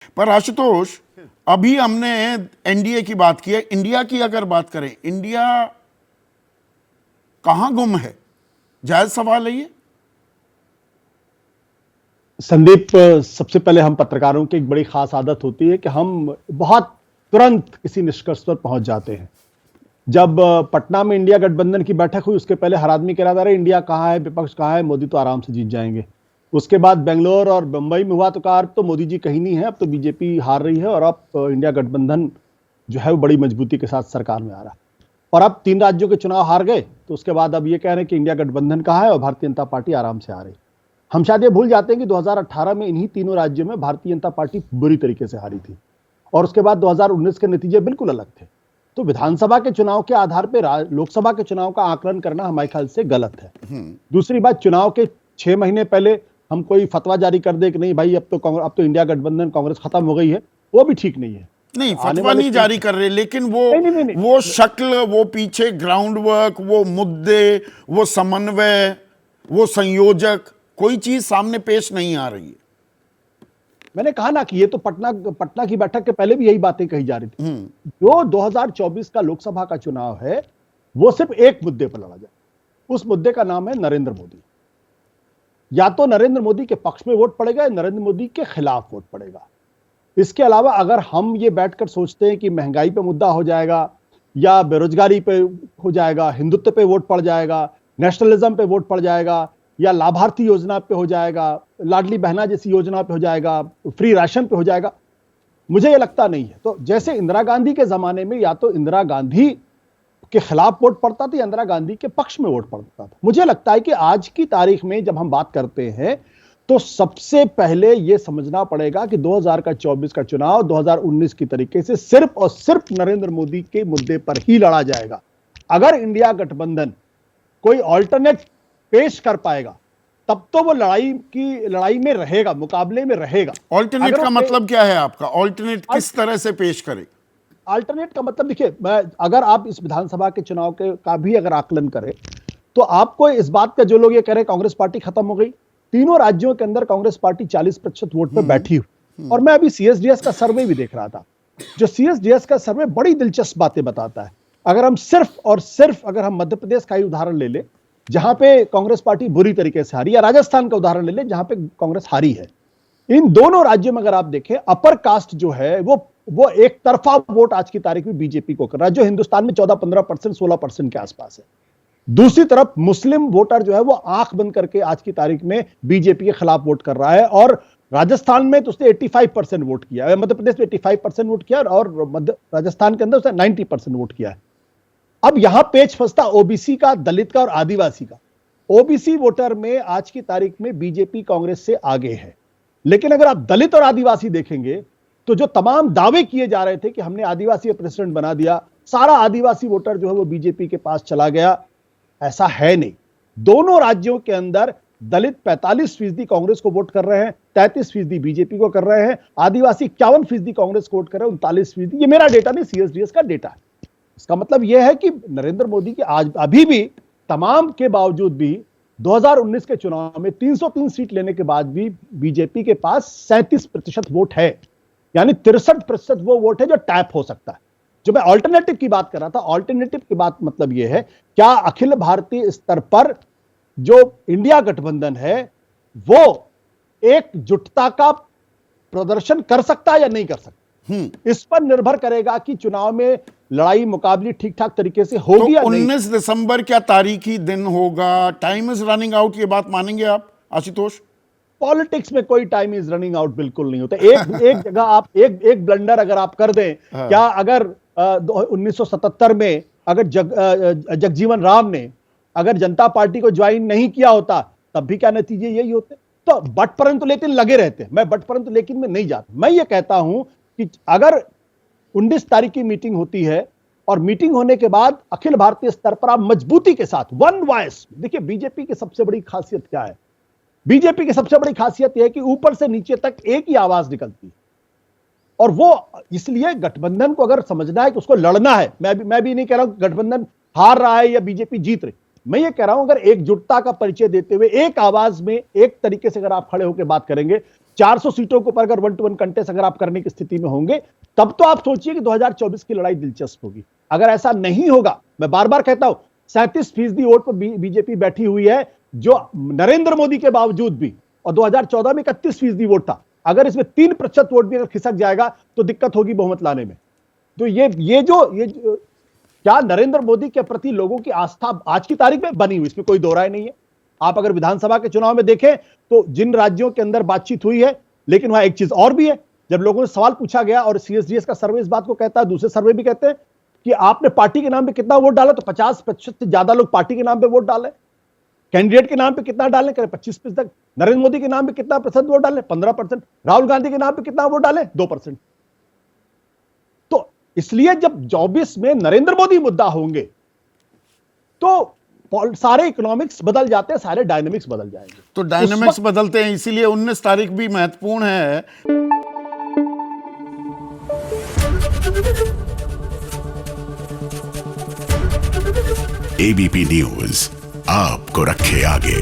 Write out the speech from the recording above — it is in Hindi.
पर आशुतोष, अभी हमने एनडीए की बात की है, इंडिया की अगर बात करें, इंडिया कहां गुम है? जायज सवाल है ये। संदीप, सबसे पहले हम पत्रकारों की एक बड़ी खास आदत होती है कि हम बहुत तुरंत किसी निष्कर्ष पर पहुंच जाते हैं। जब पटना में इंडिया गठबंधन की बैठक हुई, उसके पहले हर आदमी कह रहा था अरे इंडिया कहाँ है, विपक्ष कहाँ है, मोदी तो आराम से जीत जाएंगे। उसके बाद बेंगलोर और मुंबई में हुआ तो कहा अब तो मोदी जी कहीं नहीं है, अब तो बीजेपी हार रही है और अब इंडिया गठबंधन जो है वो बड़ी मजबूती के साथ सरकार में आ रहा है। और अब 3 राज्यों के चुनाव हार गए तो उसके बाद अब ये कह रहे हैं कि इंडिया गठबंधन कहाँ है और भारतीय जनता पार्टी आराम से आ रही। हम शायद ये भूल जाते हैं कि 2018 में इन्हीं तीनों राज्यों में भारतीय जनता पार्टी बुरी तरीके से हारी थी और उसके बाद 2019 के नतीजे बिल्कुल अलग थे। तो विधानसभा के चुनाव के आधार पर लोकसभा के चुनाव का आकलन करना हमारे ख्याल से गलत है। दूसरी बात, चुनाव के 6 महीने पहले हम कोई फतवा जारी कर दे कि नहीं भाई अब तो इंडिया गठबंधन कांग्रेस खत्म हो गई है, वो भी ठीक नहीं है। नहीं, फतवा नहीं जारी कर रहे, लेकिन वो शक्ल, वो पीछे ग्राउंड वर्क, वो मुद्दे, वो समन्वय, वो संयोजक, कोई चीज सामने पेश नहीं आ रही है। मैंने कहा ना कि ये तो पटना की बैठक के पहले भी यही बातें कही जा रही थी। जो 2024 का लोकसभा का चुनाव है वो सिर्फ एक मुद्दे पर लड़ा जाए, उस मुद्दे का नाम है नरेंद्र मोदी। या तो नरेंद्र मोदी के पक्ष में वोट पड़ेगा या नरेंद्र मोदी के खिलाफ वोट पड़ेगा। इसके अलावा अगर हम ये बैठकर सोचते हैं कि महंगाई पे मुद्दा हो जाएगा या बेरोजगारी पे हो जाएगा, हिंदुत्व पे वोट पड़ जाएगा, नेशनलिज्म पे वोट पड़ जाएगा या लाभार्थी योजना पे हो जाएगा, लाडली बहना जैसी योजना पे हो जाएगा, फ्री राशन पे हो जाएगा, मुझे ये लगता नहीं है। तो जैसे इंदिरा गांधी के जमाने में या तो इंदिरा गांधी के खिलाफ वोट पड़ता था या इंदिरा गांधी के पक्ष में वोट पड़ता था। मुझे लगता है कि आज की तारीख में जब हम बात करते हैं तो सबसे पहले यह समझना पड़ेगा कि 2024 का चुनाव 2019 की तरीके से सिर्फ और सिर्फ नरेंद्र मोदी के मुद्दे पर ही लड़ा जाएगा। अगर इंडिया गठबंधन कोई ऑल्टरनेट पेश कर पाएगा तब तो वो लड़ाई में रहेगा, मुकाबले में रहेगा। ऑल्टरनेट का मतलब क्या है आपका? ऑल्टरनेट किस तरह से पेश करे? अल्टरनेट का मतलब देखिए, अगर आप इस विधानसभा के चुनाव का भी अगर आकलन करें तो आपको इस बात का, जो लोग ये कह रहे हैं कांग्रेस पार्टी खत्म हो गई, तीनों राज्यों के अंदर कांग्रेस पार्टी 40% वोट पर बैठी हुई। और मैं अभी सीएसडीएस का सर्वे भी देख रहा था, जो सीएसडीएस का सर्वे बड़ी दिलचस्प बातें बताता है। अगर हम सिर्फ और सिर्फ अगर हम मध्य प्रदेश का ही उदाहरण ले ले जहां पे कांग्रेस पार्टी बुरी तरीके से हारी, या राजस्थान का उदाहरण ले ले जहां पे कांग्रेस हारी है, इन दोनों राज्यों में अगर आप देखें अपर कास्ट जो है वो एक तरफा वोट आज की तारीख में बीजेपी को कर रहा है, जो हिंदुस्तान में 14-15%, 16% के आसपास है। दूसरी तरफ मुस्लिम वोटर जो है वो आंख बंद करके आज की तारीख में बीजेपी के खिलाफ वोट कर रहा है और राजस्थान में तो उसने 85% वोट किया है, मध्य प्रदेश में 85% वोट किया और राजस्थान के अंदर उसने 90% वोट किया है। अब यहां पेच फंसता ओबीसी का, दलित का और आदिवासी का। ओबीसी वोटर में आज की तारीख में बीजेपी कांग्रेस से आगे है, लेकिन अगर आप दलित और आदिवासी देखेंगे तो जो तमाम दावे किए जा रहे थे कि हमने आदिवासी प्रेसिडेंट बना दिया, सारा आदिवासी वोटर जो है वो बीजेपी के पास चला गया, ऐसा है नहीं। दोनों राज्यों के अंदर दलित 45% कांग्रेस को वोट कर रहे हैं, 33% बीजेपी को कर रहे हैं, आदिवासी 51% कांग्रेस को वोट कर रहे हैं, 39%। ये मेरा डेटा नहीं, सीएसडीएस का डेटा है। इसका मतलब यह है कि नरेंद्र मोदी के आज अभी भी तमाम के बावजूद भी 2019 के चुनाव में 303 सीट लेने के बाद भी बीजेपी के पास 37% वोट है, यानी 63% वो वोट है जो टैप हो सकता है। जो मैं ऑल्टरनेटिव की बात कर रहा था, ऑल्टरनेटिव की बात मतलब यह है, क्या अखिल भारतीय स्तर पर जो इंडिया गठबंधन है वो एकजुटता का प्रदर्शन कर सकता है या नहीं कर सकता? इस पर निर्भर करेगा कि चुनाव में लड़ाई मुकाबले ठीक ठाक तरीके से होगी या नहीं। 19 दिसंबर क्या तारीखी दिन होगा? टाइम इज रनिंग आउट, ये बात मानेंगे आप आशुतोष? पॉलिटिक्स में कोई टाइम इज रनिंग आउट बिल्कुल नहीं होता। एक जगह आप एक ब्लंडर अगर आप कर दें, क्या अगर 1977 में अगर जगजीवन राम ने अगर जनता पार्टी को ज्वाइन नहीं किया होता तब भी क्या नतीजे यही होते? तो बट परंतु लेकिन लगे रहते। मैं बट परंतु लेकिन में नहीं जाता। मैं ये कहता हूं कि अगर 19 तारीख की मीटिंग होती है और मीटिंग होने के बाद अखिल भारतीय स्तर पर आप मजबूती के साथ वन वॉइस, देखिए बीजेपी की सबसे बड़ी खासियत क्या है? बीजेपी की सबसे बड़ी खासियत यह है कि ऊपर से नीचे तक एक ही आवाज निकलती है और वो इसलिए गठबंधन को अगर समझना है कि उसको लड़ना है, मैं भी नहीं कह रहा हूं गठबंधन हार रहा है या बीजेपी जीत रही, मैं ये कह रहा हूं अगर एकजुटता का परिचय देते हुए एक आवाज में एक तरीके से अगर आप खड़े होकर बात करेंगे, 400 सीटों के ऊपर अगर 1-to-1 कंटेस्ट अगर आप करने की स्थिति में होंगे, तब तो आप सोचिए कि 2024 की लड़ाई दिलचस्प होगी। अगर ऐसा नहीं होगा, मैं बार बार कहता हूं, 37% वोट पर बीजेपी बैठी हुई है, जो नरेंद्र मोदी के बावजूद भी, और 2014 में 31% वोट था। अगर इसमें 3% वोट भी अगर खिसक जाएगा तो दिक्कत होगी बहुमत लाने में। तो ये जो क्या नरेंद्र मोदी के प्रति लोगों की आस्था आज की तारीख में बनी हुई, इसमें कोई दो राय नहीं है। आप अगर विधानसभा के चुनाव में देखें तो जिन राज्यों के अंदर बातचीत हुई है, लेकिन वहां एक चीज और भी है, जब लोगों से सवाल पूछा गया, और सीएसडीएस का सर्वे इस बात को कहता है, दूसरे सर्वे भी कहते हैं कि आपने पार्टी के नाम पे कितना वोट डाला, तो 50% से ज्यादा लोग पार्टी के नाम पे वोट डाले। कैंडिडेट के नाम पे कितना डालें, करें 25%। नरेंद्र मोदी के नाम पे कितना प्रतिशत वोट डालें, 15%। राहुल गांधी के नाम पे कितना वोट डालें, 2%। तो इसलिए जब 24 में नरेंद्र मोदी मुद्दा होंगे तो सारे इकोनॉमिक्स बदल जाते हैं, सारे डायनेमिक्स बदल जाएंगे। तो डायनेमिक्स बदलते हैं, इसीलिए 19 तारीख भी महत्वपूर्ण है। एबीपी न्यूज आपको रखे आगे।